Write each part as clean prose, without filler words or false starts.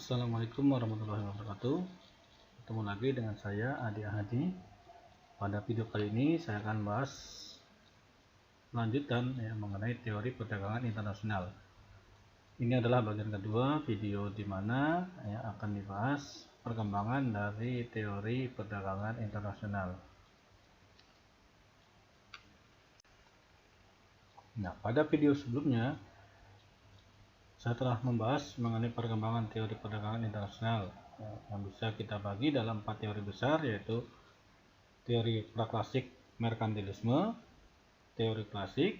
Assalamualaikum warahmatullahi wabarakatuh. Ketemu lagi dengan saya Adi Ahadi. Pada video kali ini saya akan bahas lanjutan mengenai teori perdagangan internasional. Ini adalah bagian kedua video di mana akan dibahas perkembangan dari teori perdagangan internasional. Nah, pada video sebelumnya saya telah membahas mengenai perkembangan teori perdagangan internasional yang bisa kita bagi dalam 4 teori besar, yaitu teori praklasik merkantilisme, teori klasik,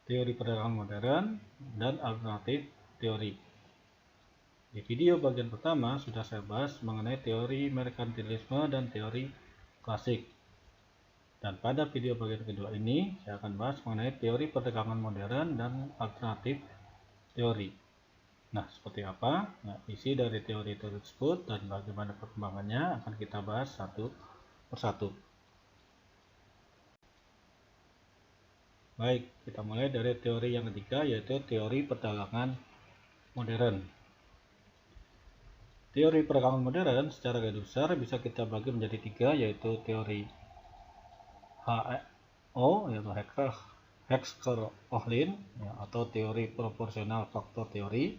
teori perdagangan modern, dan alternatif teori. Di video bagian pertama sudah saya bahas mengenai teori merkantilisme dan teori klasik. Dan pada video bagian kedua ini saya akan bahas mengenai teori perdagangan modern dan alternatif teori. Nah, seperti apa isi dari teori tersebut dan bagaimana perkembangannya akan kita bahas satu persatu. Baik, kita mulai dari teori yang ketiga, yaitu teori perdagangan modern. Teori perdagangan modern secara garis besar bisa kita bagi menjadi 3, yaitu teori HO, yaitu Heckscher-Ohlin, atau teori proporsional faktor teori.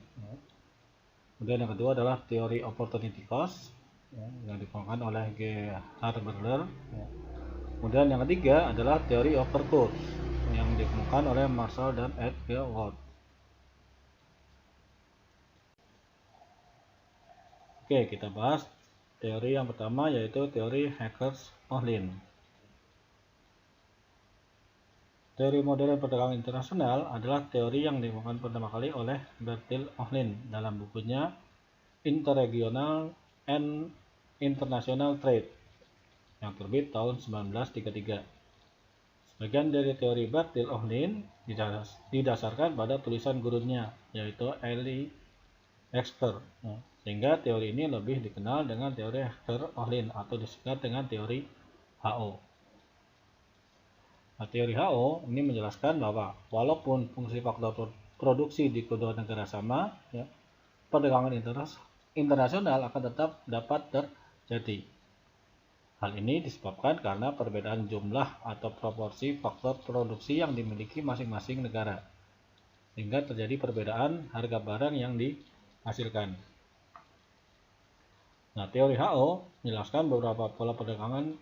Kemudian yang kedua adalah teori opportunity cost, yang dikembangkan oleh G. Harberler. Kemudian yang ketiga adalah teori overcost, yang dikembangkan oleh Marshall dan Ed G. Ward. Oke, kita bahas teori yang pertama, yaitu teori Heckscher-Ohlin. Teori modern perdagangan internasional adalah teori yang dikembangkan pertama kali oleh Bertil Ohlin dalam bukunya Interregional and International Trade yang terbit tahun 1933. Sebagian dari teori Bertil Ohlin didasarkan pada tulisan gurunya, yaitu Elie Heckscher, sehingga teori ini lebih dikenal dengan teori Heckscher-Ohlin atau disingkat dengan teori HO. Nah, teori HO ini menjelaskan bahwa walaupun fungsi faktor produksi di kedua negara sama, perdagangan internasional akan tetap dapat terjadi. Hal ini disebabkan karena perbedaan jumlah atau proporsi faktor produksi yang dimiliki masing-masing negara, sehingga terjadi perbedaan harga barang yang dihasilkan. Nah, teori HO menjelaskan beberapa pola perdagangan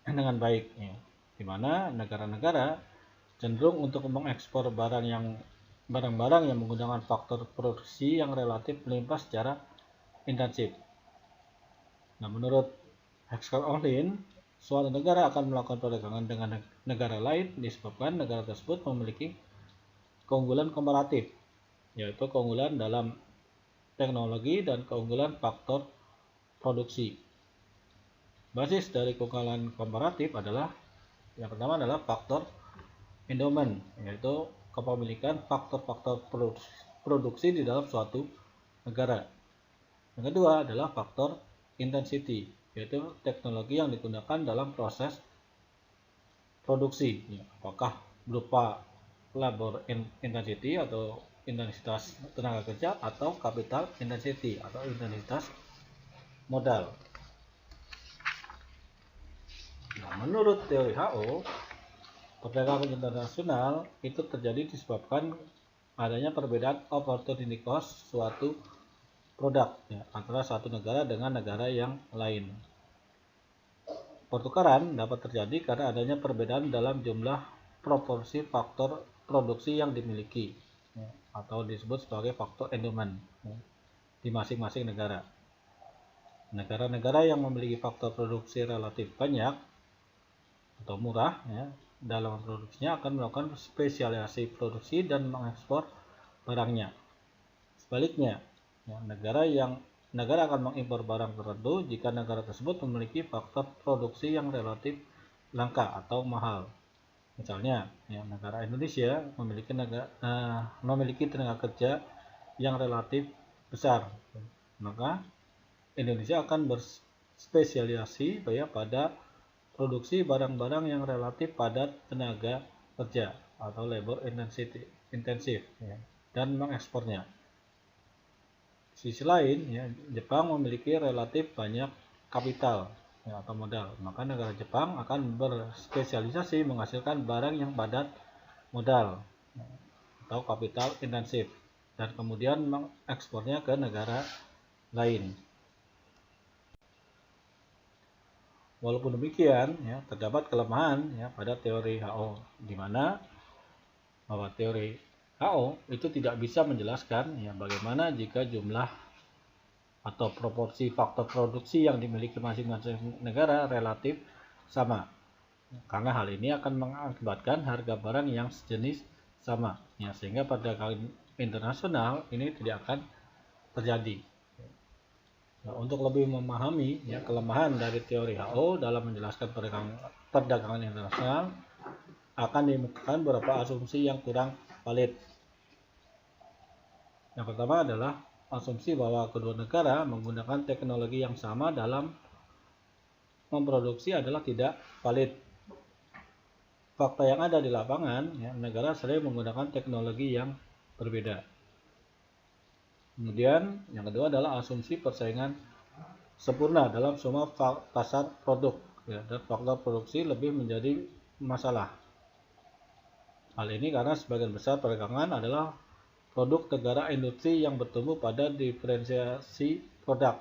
dengan baik, di mana negara-negara cenderung untuk mengekspor barang-barang yang menggunakan faktor produksi yang relatif melimpah secara intensif. Nah, menurut Heckscher-Ohlin, suatu negara akan melakukan perdagangan dengan negara lain disebabkan negara tersebut memiliki keunggulan komparatif, yaitu keunggulan dalam teknologi dan keunggulan faktor produksi. Basis dari keunggulan komparatif adalah yang pertama adalah faktor endowment, yaitu kepemilikan faktor-faktor produksi di dalam suatu negara. Yang kedua adalah faktor intensity, yaitu teknologi yang digunakan dalam proses produksi, apakah berupa labor intensity atau intensitas tenaga kerja, atau capital intensity atau intensitas modal. Nah, menurut teori HO, perdagangan internasional itu terjadi disebabkan adanya perbedaan opportunity cost suatu produk antara satu negara dengan negara yang lain. Pertukaran dapat terjadi karena adanya perbedaan dalam jumlah proporsi faktor produksi yang dimiliki, atau disebut sebagai faktor endowment di masing-masing negara. Negara-negara yang memiliki faktor produksi relatif banyak atau murah dalam produksinya akan melakukan spesialisasi produksi dan mengekspor barangnya. Sebaliknya, negara akan mengimpor barang tertentu jika negara tersebut memiliki faktor produksi yang relatif langka atau mahal. Misalnya, negara Indonesia memiliki tenaga kerja yang relatif besar, maka Indonesia akan berspesialisasi pada produksi barang-barang yang relatif padat tenaga kerja atau labor intensif dan mengekspornya. sisi lain, ya, Jepang memiliki relatif banyak kapital, ya, atau modal, maka negara Jepang akan berspesialisasi menghasilkan barang yang padat modal atau kapital intensif dan kemudian mengekspornya ke negara lain. Walaupun demikian, ya, terdapat kelemahan, ya, pada teori HO, di mana bahwa teori HO itu tidak bisa menjelaskan, ya, bagaimana jika jumlah atau proporsi faktor produksi yang dimiliki masing-masing negara relatif sama, karena hal ini akan mengakibatkan harga barang yang sejenis sama, ya, sehingga perdagangan internasional ini tidak akan terjadi. Nah, untuk lebih memahami, ya, kelemahan dari teori HO dalam menjelaskan perdagangan internasional, akan ditemukan beberapa asumsi yang kurang valid. Yang pertama adalah asumsi bahwa kedua negara menggunakan teknologi yang sama dalam memproduksi adalah tidak valid. Fakta yang ada di lapangan, ya, negara sering menggunakan teknologi yang berbeda. Kemudian yang kedua adalah asumsi persaingan sempurna dalam semua pasar produk, ya, dan faktor produksi lebih menjadi masalah. Hal ini karena sebagian besar perdagangan adalah produk negara industri yang bertumbuh pada diferensiasi produk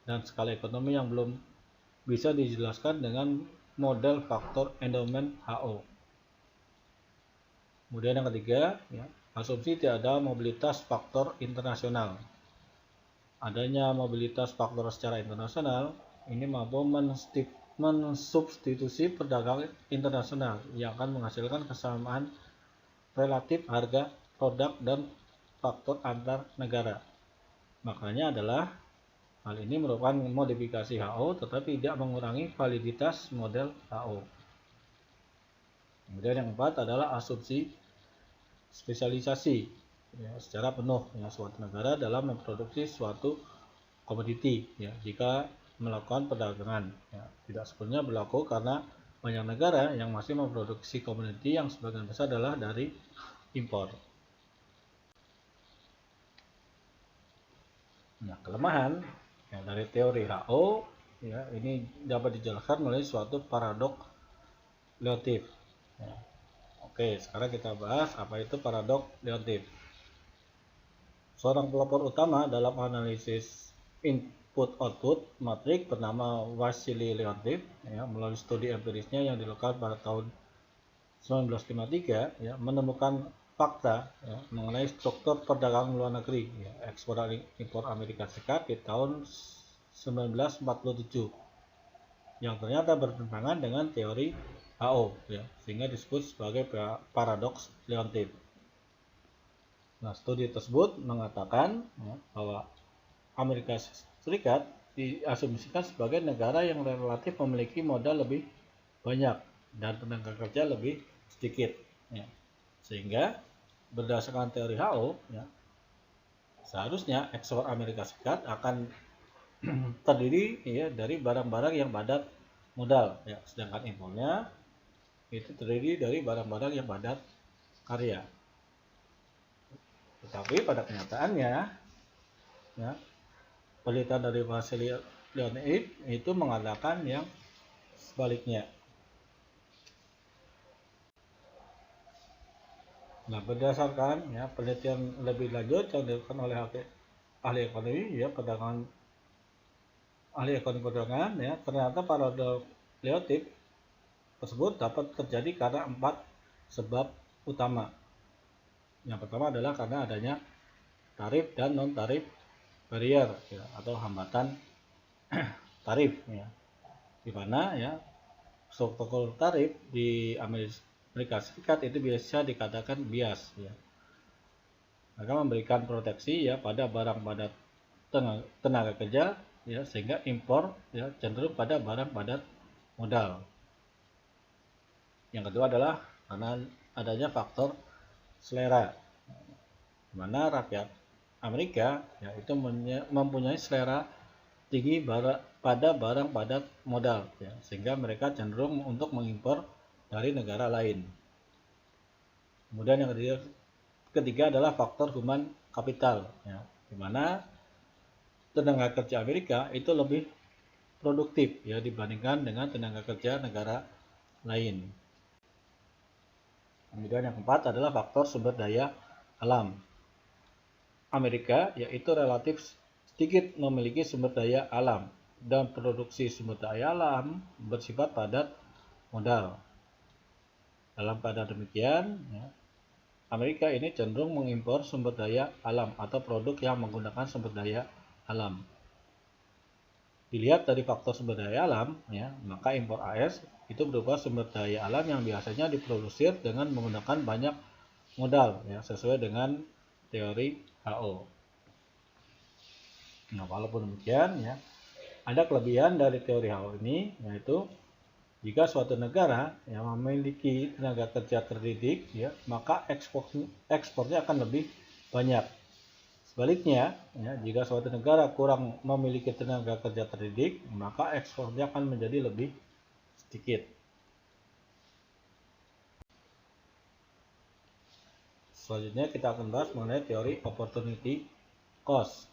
dan skala ekonomi yang belum bisa dijelaskan dengan model faktor endowment HO. Kemudian yang ketiga, ya, asumsi tidak ada mobilitas faktor internasional. Adanya mobilitas faktor secara internasional ini mampu mensubstitusi perdagangan internasional yang akan menghasilkan kesamaan relatif harga produk dan faktor antar negara. Maknanya adalah hal ini merupakan modifikasi HO tetapi tidak mengurangi validitas model HO. Kemudian yang keempat adalah asumsi spesialisasi, ya, secara penuh, ya, suatu negara dalam memproduksi suatu komoditi, ya, jika melakukan perdagangan, ya, tidak sepenuhnya berlaku karena banyak negara yang masih memproduksi komoditi yang sebagian besar adalah dari impor. Nah, kelemahan, ya, dari teori HO, ya, ini dapat dijelaskan melalui suatu paradoks Leontief. Ya. Oke, sekarang kita bahas apa itu paradoks Leontief. Seorang pelopor utama dalam analisis input-output matrik bernama Wassily Leontief, ya, melalui studi empirisnya yang dilakukan pada tahun 1953, ya, menemukan fakta, ya, mengenai struktur perdagangan luar negeri, ya, ekspor dan impor Amerika Serikat di tahun 1947 yang ternyata bertentangan dengan teori HO, ya, sehingga disebut sebagai paradoks Leontief. Nah, studi tersebut mengatakan, ya, bahwa Amerika Serikat diasumsikan sebagai negara yang relatif memiliki modal lebih banyak dan tenaga kerja lebih sedikit, ya. Sehingga berdasarkan teori HO, ya, seharusnya ekspor Amerika Serikat akan terdiri, ya, dari barang-barang yang padat modal, ya, sedangkan impornya itu terdiri dari barang-barang yang padat karya. Tetapi pada kenyataannya, ya, penelitian dari Wassily Leontief itu mengatakan yang sebaliknya. Nah, berdasarkan, ya, penelitian lebih lanjut yang dilakukan oleh ahli ekonomi, ya, ahli ekonomi perdagangan, ya, ternyata paradoks Leontief tersebut dapat terjadi karena 4 sebab utama. Yang pertama adalah karena adanya tarif dan non tarif barrier, ya, atau hambatan tarif, ya, di mana, ya, struktur tarif di Amerika Serikat itu biasa dikatakan bias, ya, maka memberikan proteksi, ya, pada barang padat tenaga kerja, ya, sehingga impor, ya, cenderung pada barang padat modal. Yang kedua adalah karena adanya faktor selera, di mana rakyat Amerika, ya, itu mempunyai selera tinggi pada barang padat modal, ya, sehingga mereka cenderung untuk mengimpor dari negara lain. Kemudian yang ketiga adalah faktor human capital, ya, di mana tenaga kerja Amerika itu lebih produktif ya dibandingkan dengan tenaga kerja negara lain. Kemudian yang keempat adalah faktor sumber daya alam. Amerika yaitu relatif sedikit memiliki sumber daya alam dan produksi sumber daya alam bersifat padat modal. Dalam keadaan demikian, ya, Amerika ini cenderung mengimpor sumber daya alam atau produk yang menggunakan sumber daya alam. Dilihat dari faktor sumber daya alam, ya, maka impor AS itu berupa sumber daya alam yang biasanya diproduksi dengan menggunakan banyak modal, ya, sesuai dengan teori HO. Nah, walaupun demikian, ya, ada kelebihan dari teori HO ini, yaitu jika suatu negara yang memiliki tenaga kerja terdidik, ya, maka ekspornya akan lebih banyak. Sebaliknya, ya, jika suatu negara kurang memiliki tenaga kerja terdidik, maka ekspornya akan menjadi lebih sedikit. Selanjutnya kita akan bahas mengenai teori opportunity cost.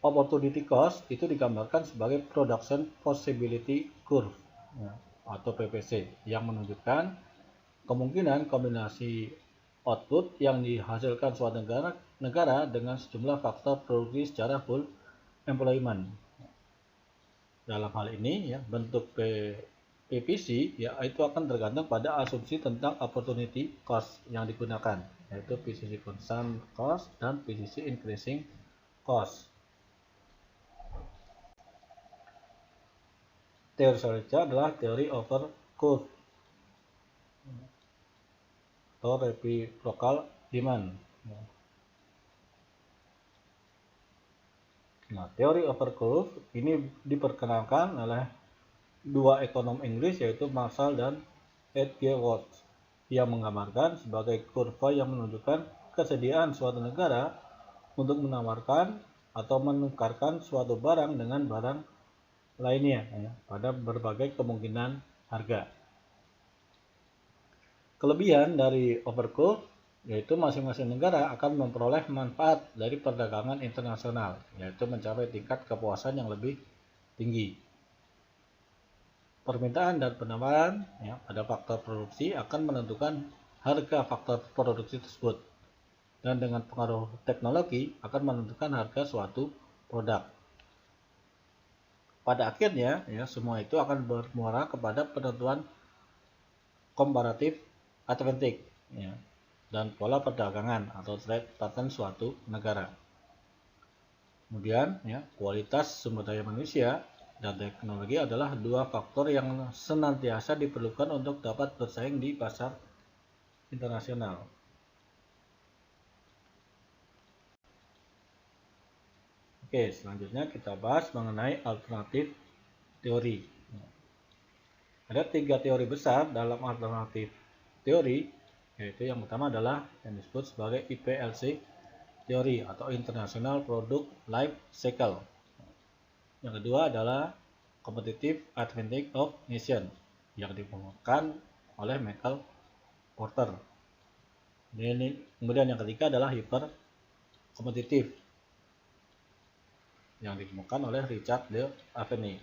Opportunity cost itu digambarkan sebagai production possibility curve, ya, atau PPC, yang menunjukkan kemungkinan kombinasi output yang dihasilkan suatu negara dengan sejumlah faktor produksi secara full employment. Dalam hal ini, ya, bentuk PPC ya itu akan tergantung pada asumsi tentang opportunity cost yang digunakan, yaitu PCC constant cost dan PCC increasing cost. Teori selanjutnya adalah teori over curve atau reciprocal demand. Nah, teori over curve ini diperkenalkan oleh dua ekonom Inggris, yaitu Marshall dan H.G. Wells, yang menggambarkan sebagai kurva yang menunjukkan kesediaan suatu negara untuk menawarkan atau menukarkan suatu barang dengan barang lainnya, ya, pada berbagai kemungkinan harga. Kelebihan dari overcurve yaitu masing-masing negara akan memperoleh manfaat dari perdagangan internasional, yaitu mencapai tingkat kepuasan yang lebih tinggi. Permintaan dan penawaran, ya, pada faktor produksi akan menentukan harga faktor produksi tersebut, dan dengan pengaruh teknologi akan menentukan harga suatu produk. Pada akhirnya, ya, semua itu akan bermuara kepada penentuan comparative advantage, ya, dan pola perdagangan atau trade pattern suatu negara. Kemudian, ya, kualitas sumber daya manusia dan teknologi adalah dua faktor yang senantiasa diperlukan untuk dapat bersaing di pasar internasional. Oke, selanjutnya kita bahas mengenai alternatif teori. Ada tiga teori besar dalam alternatif teori, yaitu yang pertama adalah yang disebut sebagai IPLC teori atau International Product Life Cycle. Yang kedua adalah Competitive Advantage of Nation yang dikemukakan oleh Michael Porter. Kemudian yang ketiga adalah Hyper Competitive yang ditemukan oleh Richard De Havilland.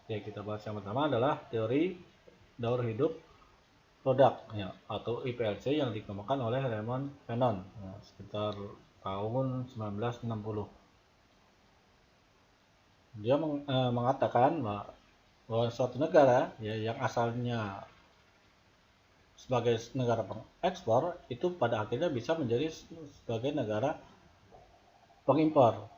Ya, kita bahas yang pertama adalah teori daur hidup produk, ya, atau IPLC yang dikemukakan oleh Raymond Fanon, ya, sekitar tahun 1960. Dia mengatakan bahwa suatu negara, ya, yang asalnya sebagai negara pengekspor itu pada akhirnya bisa menjadi sebagai negara pengimpor.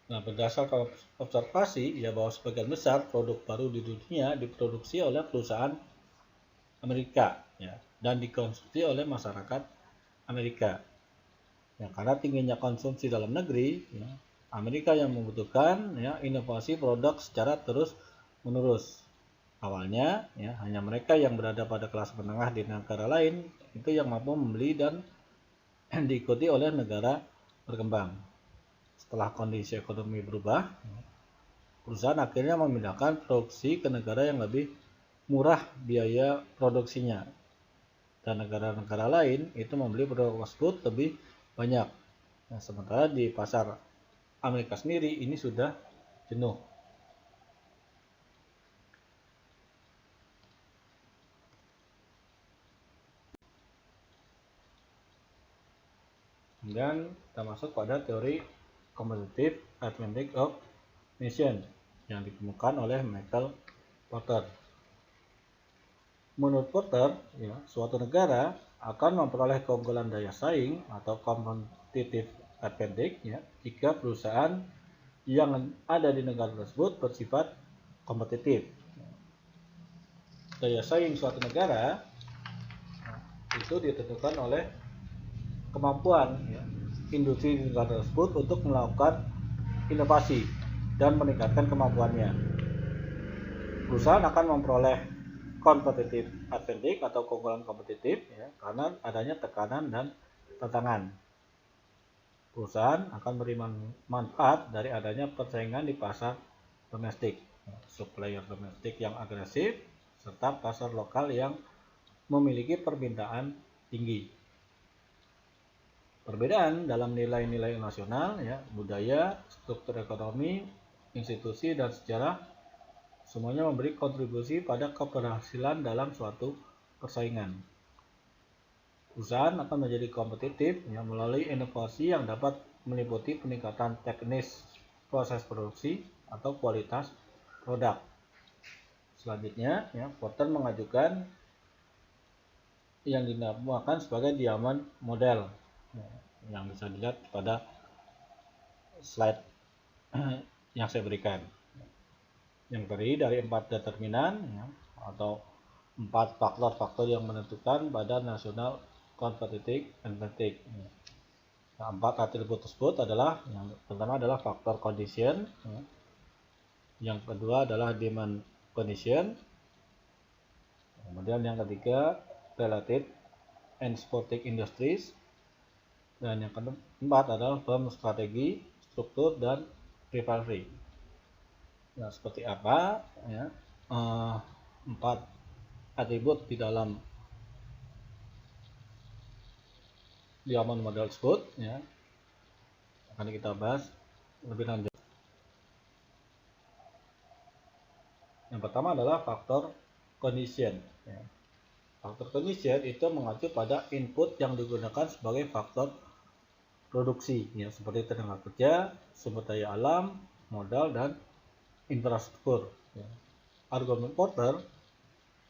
Nah, berdasarkan observasi, ya, bahwa sebagian besar produk baru di dunia diproduksi oleh perusahaan Amerika, ya, dan dikonsumsi oleh masyarakat Amerika. Ya, karena tingginya konsumsi dalam negeri, ya, Amerika yang membutuhkan, ya, inovasi produk secara terus-menerus. Awalnya, ya, hanya mereka yang berada pada kelas menengah di negara lain itu yang mampu membeli dan diikuti oleh negara berkembang. Setelah kondisi ekonomi berubah, perusahaan akhirnya memindahkan produksi ke negara yang lebih murah biaya produksinya, dan negara-negara lain itu membeli produk tersebut lebih banyak. Nah, sementara di pasar Amerika sendiri ini sudah jenuh. Dan kita masuk pada teori competitive advantage of nation yang ditemukan oleh Michael Porter. Menurut Porter, suatu negara akan memperoleh keunggulan daya saing atau competitive advantage jika perusahaan yang ada di negara tersebut bersifat kompetitif. Daya saing suatu negara itu ditentukan oleh kemampuan industri di negara tersebut untuk melakukan inovasi dan meningkatkan kemampuannya. Perusahaan akan memperoleh competitive advantage atau keunggulan kompetitif karena adanya tekanan dan tantangan. Perusahaan akan menerima manfaat dari adanya persaingan di pasar domestik, supplier domestik yang agresif, serta pasar lokal yang memiliki permintaan tinggi. Perbedaan dalam nilai-nilai nasional, budaya, struktur ekonomi, institusi, dan sejarah semuanya memberi kontribusi pada keberhasilan dalam suatu persaingan. Perusahaan akan menjadi kompetitif melalui inovasi yang dapat meliputi peningkatan teknis proses produksi atau kualitas produk. Selanjutnya, Porter mengajukan yang dinamakan sebagai diamond model, yang bisa dilihat pada slide yang saya berikan, yang terdiri dari 4 determinan atau 4 faktor-faktor yang menentukan pada national competitive advantage. Nah, 4 atribut tersebut adalah, yang pertama adalah faktor condition, yang kedua adalah demand condition, kemudian yang ketiga related and sporting industries, dan yang keempat adalah firm strategi, struktur, dan rivalry. Nah, seperti apa 4 atribut di dalam diamond model tersebut akan kita bahas lebih lanjut. Yang pertama adalah faktor condition. Faktor condition itu mengacu pada input yang digunakan sebagai faktor produksi, seperti tenaga kerja, sumber daya alam, modal, dan infrastruktur. Argumen Porter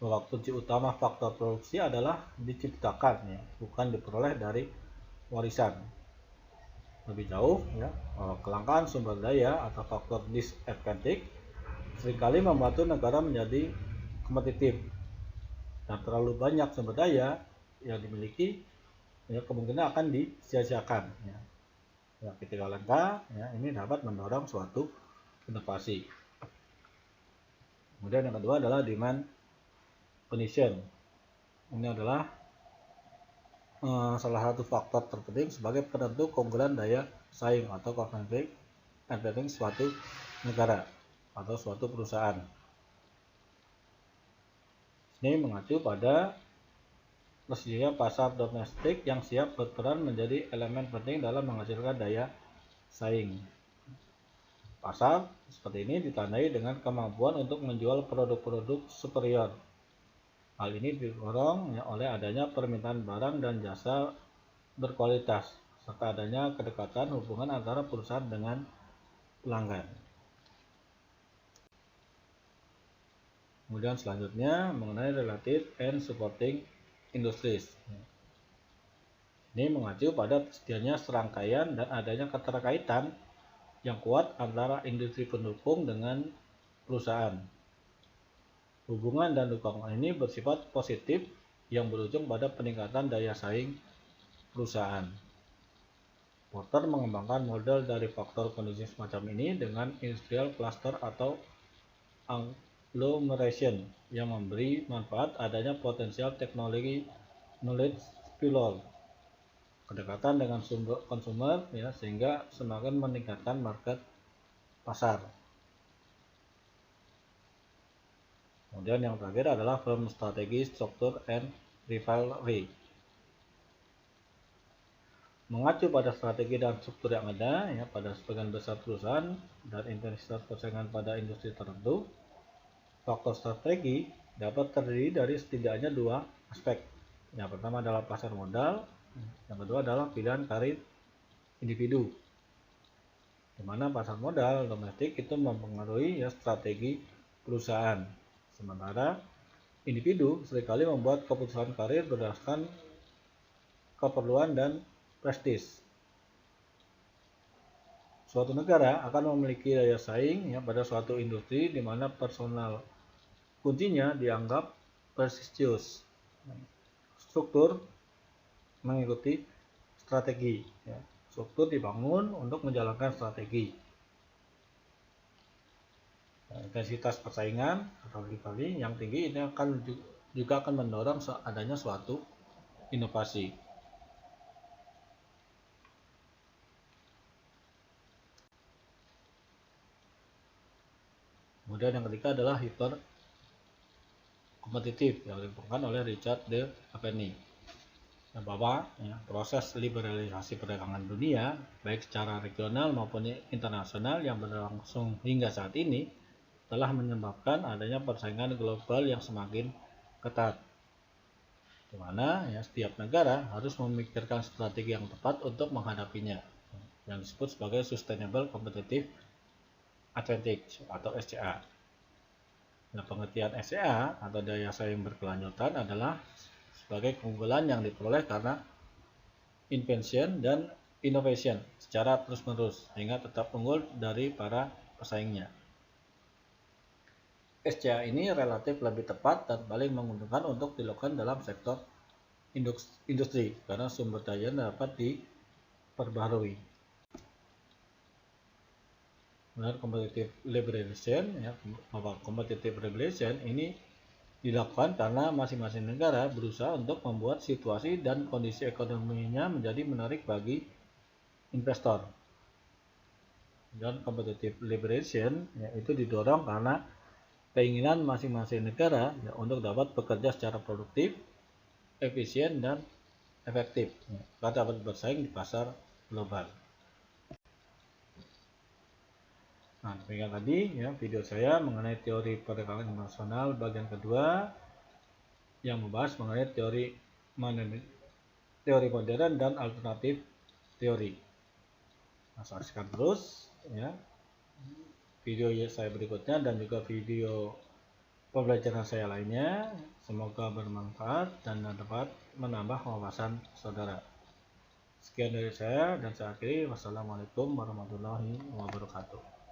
bahwa kunci utama faktor produksi adalah diciptakan, bukan diperoleh dari warisan. Lebih jauh, kelangkaan sumber daya atau faktor disadvantage seringkali membantu negara menjadi kompetitif, dan terlalu banyak sumber daya yang dimiliki kemungkinan akan disia-siakan. Ketika lengkap, ini dapat mendorong suatu inovasi. Kemudian yang kedua adalah demand condition. Ini adalah salah satu faktor terpenting sebagai penentu keunggulan daya saing atau competitive advantage suatu negara atau suatu perusahaan. Ini mengacu pada tersedia pasar domestik yang siap berperan menjadi elemen penting dalam menghasilkan daya saing. Pasar seperti ini ditandai dengan kemampuan untuk menjual produk-produk superior. Hal ini didorong oleh adanya permintaan barang dan jasa berkualitas, serta adanya kedekatan hubungan antara perusahaan dengan pelanggan. Kemudian selanjutnya mengenai related and supporting industries. Ini mengacu pada tersedianya serangkaian dan adanya keterkaitan yang kuat antara industri pendukung dengan perusahaan. Hubungan dan dukungan ini bersifat positif yang berujung pada peningkatan daya saing perusahaan. Porter mengembangkan model dari faktor kondisi semacam ini dengan industrial cluster atau agglomeration yang memberi manfaat adanya potensial teknologi knowledge spillover, kedekatan dengan sumber konsumer sehingga semakin meningkatkan market pasar. Kemudian yang terakhir adalah firm strategi, struktur, and rivalry. Mengacu pada strategi dan struktur yang ada ya pada sebagian besar perusahaan dan intensitas persaingan pada industri tertentu, faktor strategi dapat terdiri dari setidaknya dua aspek. Yang pertama adalah pasar modal, yang kedua adalah pilihan karir individu. Di mana pasar modal domestik itu mempengaruhi ya strategi perusahaan. Sementara individu seringkali membuat keputusan karir berdasarkan keperluan dan prestis. Suatu negara akan memiliki daya saing ya pada suatu industri di mana personal kuncinya dianggap prestisius. Struktur mengikuti strategi. Ya. Struktur dibangun untuk menjalankan strategi. Intensitas persaingan atau rivalry yang tinggi ini juga akan mendorong adanya suatu inovasi. Kemudian yang ketiga adalah hiper kompetitif yang dikembangkan oleh Richard de Aveny. Bahwa ya, proses liberalisasi perdagangan dunia baik secara regional maupun internasional yang berlangsung hingga saat ini telah menyebabkan adanya persaingan global yang semakin ketat, di mana ya, setiap negara harus memikirkan strategi yang tepat untuk menghadapinya, yang disebut sebagai Sustainable Competitive Advantage atau SCA. Nah, pengertian SCA atau daya saing berkelanjutan adalah sebagai keunggulan yang diperoleh karena invention dan innovation secara terus-menerus sehingga tetap unggul dari para pesaingnya. SCA ini relatif lebih tepat dan paling menguntungkan untuk dilakukan dalam sektor industri karena sumber daya dapat diperbarui. Kemudian competitive liberalization ya, competitive liberalization ini dilakukan karena masing-masing negara berusaha untuk membuat situasi dan kondisi ekonominya menjadi menarik bagi investor. Dan competitive liberalization ya, itu didorong karena keinginan masing-masing negara ya, untuk dapat bekerja secara produktif, efisien dan efektif ya, agar dapat bersaing di pasar global. Nah, demikian tadi ya video saya mengenai teori perdagangan internasional bagian kedua yang membahas mengenai teori modern dan alternatif teori. Nah, saksikan terus ya video saya berikutnya dan juga video pembelajaran saya lainnya. Semoga bermanfaat dan dapat menambah wawasan saudara. Sekian dari saya dan saya akhiri. Wassalamualaikum warahmatullahi wabarakatuh.